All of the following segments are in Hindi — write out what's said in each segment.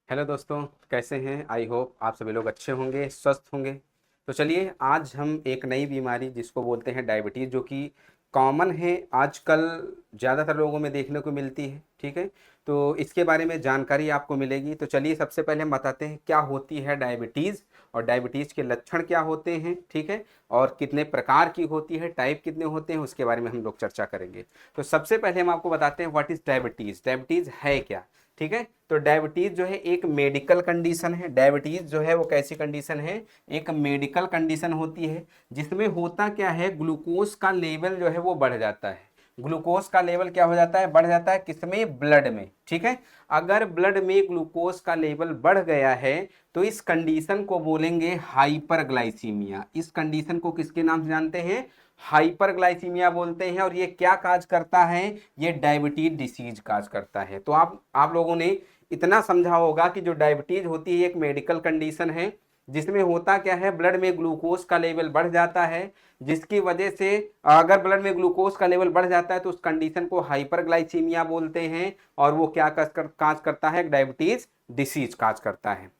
हेलो दोस्तों, कैसे हैं? आई होप आप सभी लोग अच्छे होंगे, स्वस्थ होंगे। तो चलिए आज हम एक नई बीमारी जिसको बोलते हैं डायबिटीज़, जो कि कॉमन है आजकल, ज़्यादातर लोगों में देखने को मिलती है। ठीक है, तो इसके बारे में जानकारी आपको मिलेगी। तो चलिए सबसे पहले हम बताते हैं क्या होती है डायबिटीज़ और डायबिटीज़ के लक्षण क्या होते हैं। ठीक है, और कितने प्रकार की होती है, टाइप कितने होते हैं, उसके बारे में हम लोग चर्चा करेंगे। तो सबसे पहले हम आपको बताते हैं व्हाट इज़ डायबिटीज़। डायबिटीज़ है क्या? ठीक है, तो डायबिटीज जो है एक मेडिकल कंडीशन है। डायबिटीज जो है वो कैसी कंडीशन है? एक मेडिकल कंडीशन होती है जिसमें होता क्या है, ग्लूकोज का लेवल जो है वो बढ़ जाता है। ग्लूकोज का लेवल क्या हो जाता है? बढ़ जाता है। किसमें? ब्लड में। ठीक है, अगर ब्लड में ग्लूकोज का लेवल बढ़ गया है तो इस कंडीशन को बोलेंगे हाइपरग्लाइसीमिया। इस कंडीशन को किसके नाम से जानते हैं? हाइपरग्लाइसीमिया बोलते हैं। और ये क्या काज करता है? ये डायबिटीज डिसीज काज करता है। तो आप लोगों ने इतना समझा होगा कि जो डायबिटीज होती है एक मेडिकल कंडीशन है जिसमें होता क्या है, ब्लड में ग्लूकोज का लेवल बढ़ जाता है, जिसकी वजह से अगर ब्लड में ग्लूकोज का लेवल बढ़ जाता है तो उस कंडीशन को हाइपरग्लाइसीमिया बोलते हैं। और वो क्या काज करता है? डायबिटीज डिसीज काज करता है।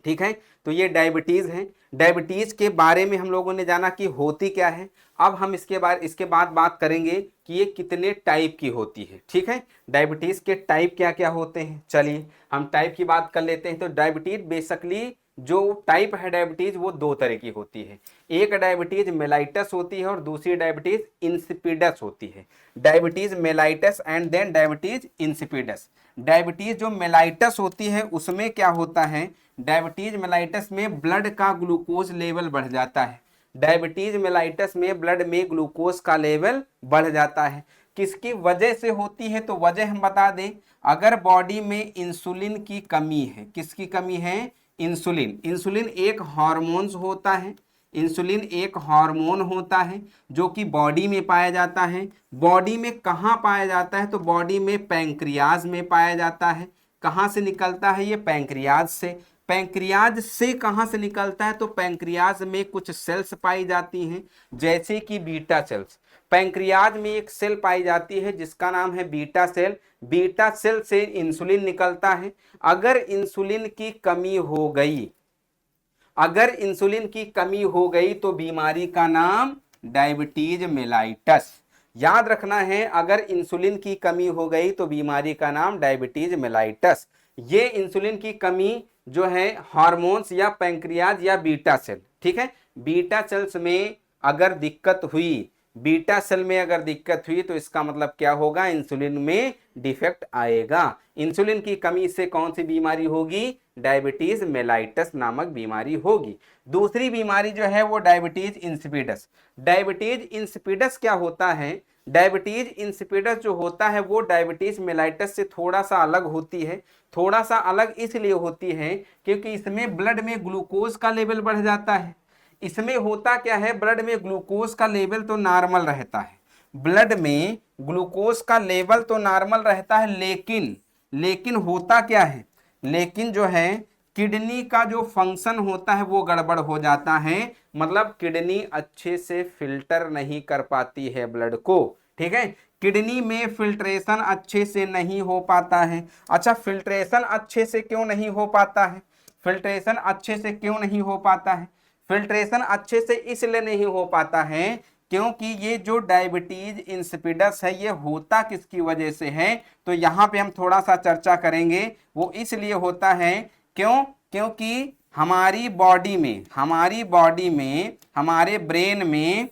ठीक है, तो ये डायबिटीज है। डायबिटीज के बारे में हम लोगों ने जाना कि होती क्या है। अब हम इसके बाद बात करेंगे कि ये कितने टाइप की होती है। ठीक है, डायबिटीज के टाइप क्या क्या होते हैं। चलिए हम टाइप की बात कर लेते हैं। तो डायबिटीज बेसिकली जो टाइप है डायबिटीज वो दो तरह की होती है। एक डायबिटीज मेलाइटस होती है और दूसरी डायबिटीज इंसिपिडस होती है। Diabetes mellitus and then diabetes insipidus. Diabetes जो मेलाइटस होती है उसमें क्या होता है? डायबिटीज मेलाइटस में ब्लड का ग्लूकोज लेवल बढ़ जाता है। डायबिटीज मेलाइटस में ब्लड में ग्लूकोज का लेवल बढ़ जाता है। किसकी वजह से होती है? तो वजह हम बता दें, अगर बॉडी में इंसुलिन की कमी है। किसकी कमी है? इंसुलिन। इंसुलिन एक हार्मोन्स होता है। इंसुलिन एक हार्मोन होता है जो कि बॉडी में पाया जाता है। बॉडी में कहाँ पाया जाता है? तो बॉडी में पैंक्रियाज में पाया जाता है। कहाँ से निकलता है ये? पैंक्रियाज से। पैंक्रियाज से कहाँ से निकलता है? तो पैंक्रियाज में कुछ सेल्स पाई जाती हैं जैसे कि बीटा सेल्स। पैंक्रियाज में एक सेल पाई जाती है जिसका नाम है बीटा सेल। बीटा सेल से इंसुलिन निकलता है। अगर इंसुलिन की कमी हो गई, अगर इंसुलिन की कमी हो गई तो बीमारी का नाम डायबिटीज मेलाइटस। याद रखना है, अगर इंसुलिन की कमी हो गई तो बीमारी का नाम डायबिटीज मेलाइटस। ये इंसुलिन की कमी जो है हार्मोन्स या पैंक्रियाज या बीटा सेल, ठीक है, बीटा सेल्स में अगर दिक्कत हुई, बीटा सेल में अगर दिक्कत हुई तो इसका मतलब क्या होगा? इंसुलिन में डिफेक्ट आएगा। इंसुलिन की कमी से कौन सी बीमारी होगी? डायबिटीज मेलाइटस नामक बीमारी होगी। दूसरी बीमारी जो है वो डायबिटीज इंसिपिडस। डायबिटीज इंसिपिडस क्या होता है? डायबिटीज इंसिपिडस जो होता है वो डायबिटीज मेलाइटस से थोड़ा सा अलग होती है। थोड़ा सा अलग इसलिए होती है क्योंकि इसमें ब्लड में ग्लूकोज का लेवल बढ़ जाता है। इसमें होता क्या है? ब्लड में ग्लूकोज का लेवल तो नॉर्मल रहता है, ब्लड में ग्लूकोज का लेवल तो नॉर्मल रहता है, लेकिन होता क्या है? लेकिन जो है किडनी का जो फंक्शन होता है वो गड़बड़ हो जाता है। मतलब किडनी अच्छे से फिल्टर नहीं कर पाती है ब्लड को। ठीक है, किडनी में फिल्ट्रेशन अच्छे से नहीं हो पाता है। अच्छा, फिल्ट्रेशन अच्छे से क्यों नहीं हो पाता है? फिल्ट्रेशन अच्छे से क्यों नहीं हो पाता है? फिल्ट्रेशन अच्छे से इसलिए नहीं हो पाता है क्योंकि ये जो डायबिटीज इंसिपिडस है ये होता किसकी वजह से है? तो यहाँ पे हम थोड़ा सा चर्चा करेंगे। वो इसलिए होता है, क्यों? क्योंकि हमारे ब्रेन में,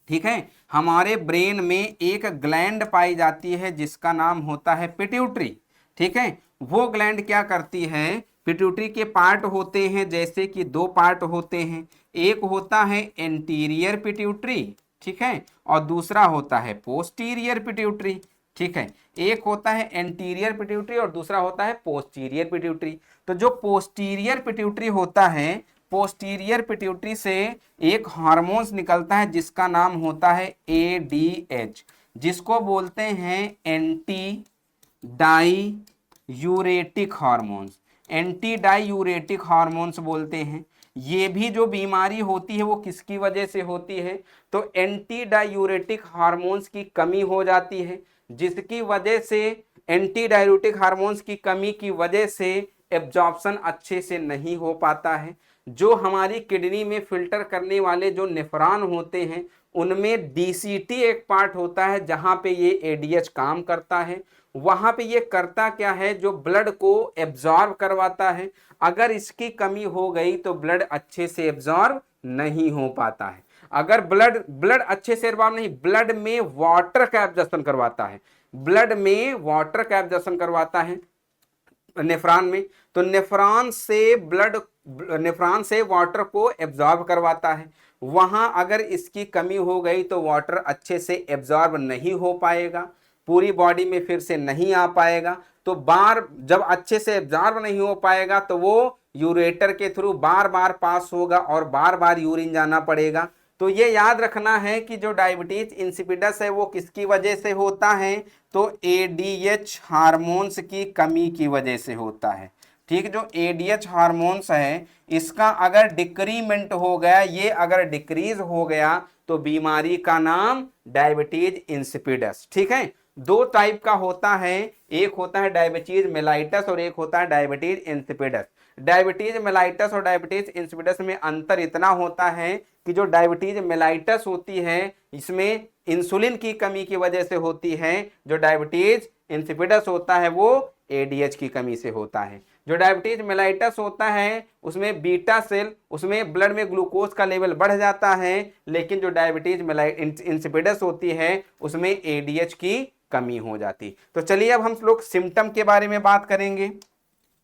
ठीक है, हमारे ब्रेन में एक ग्लैंड पाई जाती है जिसका नाम होता है पिट्यूटरी। ठीक है, वो ग्लैंड क्या करती है? पिट्यूटरी के पार्ट होते हैं, जैसे कि दो पार्ट होते हैं। एक होता है एंटीरियर पिट्यूटरी, ठीक है, और दूसरा होता है पोस्टीरियर पिट्यूटरी। ठीक है, एक होता है एंटीरियर पिट्यूटरी और दूसरा होता है पोस्टीरियर पिट्यूटरी। तो जो पोस्टीरियर पिट्यूटरी होता है, पोस्टीरियर पिट्यूटरी से एक हार्मोन्स निकलता है जिसका नाम होता है ADH, जिसको बोलते हैं anti diuretic hormones. Anti diuretic hormones बोलते हैं। ये भी जो बीमारी होती है वो किसकी वजह से होती है? तो एंटी डाई यूरेटिक हार्मोन्स की कमी हो जाती है, जिसकी वजह से, एंटी डाययूरेटिक हार्मोन्स की कमी की वजह से एब्जॉर्प्शन अच्छे से नहीं हो पाता है। जो हमारी किडनी में फिल्टर करने वाले जो नेफ्रॉन होते हैं उनमें डीसीटी एक पार्ट होता है जहां पे ये एडीएच काम करता है। वहां पे ये करता क्या है, जो ब्लड को एब्जॉर्ब करवाता है। अगर इसकी कमी हो गई तो ब्लड अच्छे से एब्जॉर्ब नहीं हो पाता है। अगर ब्लड ब्लड अच्छे से एब्जॉर्ब नहीं, ब्लड में वाटर का एब्जॉर्प्शन करवाता है, ब्लड में वाटर का एब्जॉर्प्शन करवाता है नेफ्रॉन में, तो नेफ्रॉन से वाटर को एब्जॉर्ब करवाता है। वहां अगर इसकी कमी हो गई तो वाटर अच्छे से एब्जॉर्ब नहीं हो पाएगा, पूरी बॉडी में फिर से नहीं आ पाएगा। तो जब अच्छे से एब्जॉर्ब नहीं हो पाएगा तो वो यूरेटर के थ्रू बार बार पास होगा और बार बार यूरिन जाना पड़ेगा। तो ये याद रखना है कि जो डायबिटीज इंसिपिडस है वो किसकी वजह से होता है, तो एडीएच हार्मोन्स की कमी की वजह से होता है। ठीक, जो एडीएच हार्मोन्स है इसका अगर डिक्रीमेंट हो गया, ये अगर डिक्रीज हो गया तो बीमारी का नाम डायबिटीज इंसिपिडस। ठीक है, दो टाइप का होता है, एक होता है डायबिटीज मेलाइटस और एक होता है डायबिटीज इंसिपिडस। डायबिटीज मेलाइटस और डायबिटीज इंसिपिडस में अंतर इतना होता है कि जो डायबिटीज मेलाइटस होती है इसमें इंसुलिन की कमी की वजह से होती है, जो डायबिटीज इंसिपिडस होता है वो एडीएच की कमी से होता है। जो डायबिटीज मेलाइटस होता है उसमें बीटा सेल, उसमें ब्लड में ग्लूकोज का लेवल बढ़ जाता है, लेकिन जो डायबिटीज इंसिपिडस होती है उसमें एडीएच की कमी हो जाती। तो चलिए अब हम लोग सिम्टम के बारे में बात करेंगे।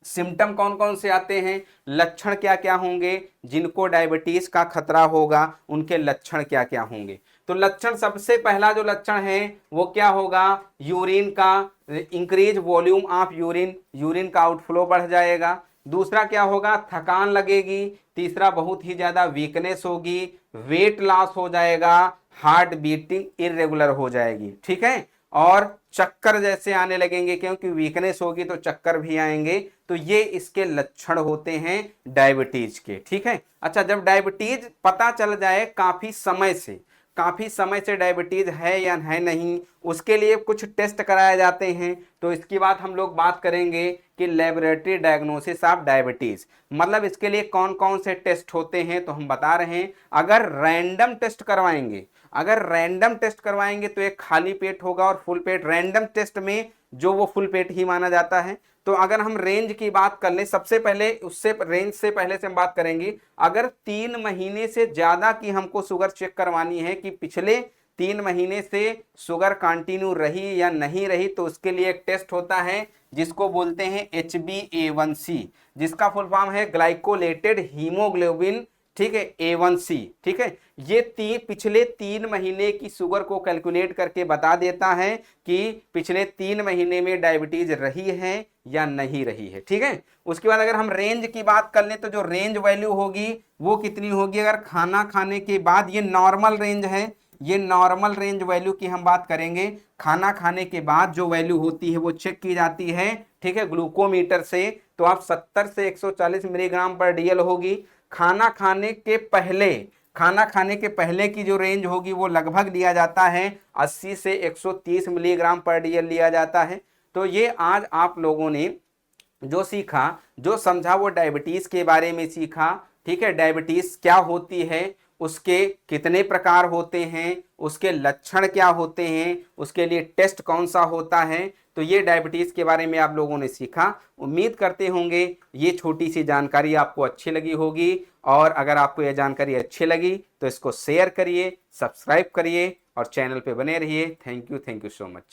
सिम्टम कौन कौन से आते हैं, लक्षण क्या क्या होंगे, जिनको डायबिटीज का खतरा होगा उनके लक्षण क्या क्या होंगे। तो लक्षण, सबसे पहला जो लक्षण है वो क्या होगा, यूरिन का increase volume of urine, urine का आउटफ्लो बढ़ जाएगा। दूसरा क्या होगा, थकान लगेगी। तीसरा बहुत ही ज्यादा वीकनेस होगी, वेट लॉस हो जाएगा, हार्ट बीटिंग इरेगुलर हो जाएगी। ठीक है, और चक्कर जैसे आने लगेंगे, क्योंकि वीकनेस होगी तो चक्कर भी आएंगे। तो ये इसके लक्षण होते हैं डायबिटीज के। ठीक है, अच्छा, जब डायबिटीज पता चल जाए काफी समय से डायबिटीज है या है नहीं, उसके लिए कुछ टेस्ट कराए जाते हैं। तो इसकी बात हम लोग बात करेंगे कि लेबोरेटरी डायग्नोसिस ऑफ डायबिटीज, मतलब इसके लिए कौन कौन से टेस्ट होते हैं। तो हम बता रहे हैं, अगर रैंडम टेस्ट करवाएंगे तो एक खाली पेट होगा और फुल पेट। रैंडम टेस्ट में जो वो फुल पेट ही माना जाता है। तो अगर हम रेंज की बात कर लें, सबसे पहले उससे रेंज से पहले से हम बात करेंगे, अगर 3 महीने से ज्यादा की हमको शुगर चेक करवानी है कि पिछले 3 महीने से शुगर कंटिन्यू रही या नहीं रही, तो उसके लिए एक टेस्ट होता है जिसको बोलते हैं HbA1c, जिसका फुल फॉर्म है ग्लाइकोलेटेड हीमोग्लोबिन। ठीक है, A1c। ठीक है, ये पिछले 3 महीने की शुगर को कैलकुलेट करके बता देता है कि पिछले 3 महीने में डायबिटीज रही है या नहीं रही है। ठीक है, उसके बाद अगर हम रेंज की बात कर लें तो जो रेंज वैल्यू होगी वो कितनी होगी, अगर खाना खाने के बाद, ये नॉर्मल रेंज है, ये नॉर्मल रेंज वैल्यू की हम बात करेंगे। खाना खाने के बाद जो वैल्यू होती है वो चेक की जाती है। ठीक है, ग्लूकोमीटर से, तो आप 70 से 140 मिलीग्राम पर डीएल होगी। खाना खाने के पहले की जो रेंज होगी वो लगभग लिया जाता है 80 से 130 मिलीग्राम पर डीएल लिया जाता है। तो ये आज आप लोगों ने जो सीखा, जो समझा, वो डायबिटीज के बारे में सीखा। ठीक है, डायबिटीज क्या होती है, उसके कितने प्रकार होते हैं, उसके लक्षण क्या होते हैं, उसके लिए टेस्ट कौन सा होता है। तो ये डायबिटीज के बारे में आप लोगों ने सीखा। उम्मीद करते होंगे ये छोटी सी जानकारी आपको अच्छी लगी होगी, और अगर आपको यह जानकारी अच्छी लगी तो इसको शेयर करिए, सब्सक्राइब करिए और चैनल पे बने रहिए। Thank you so much.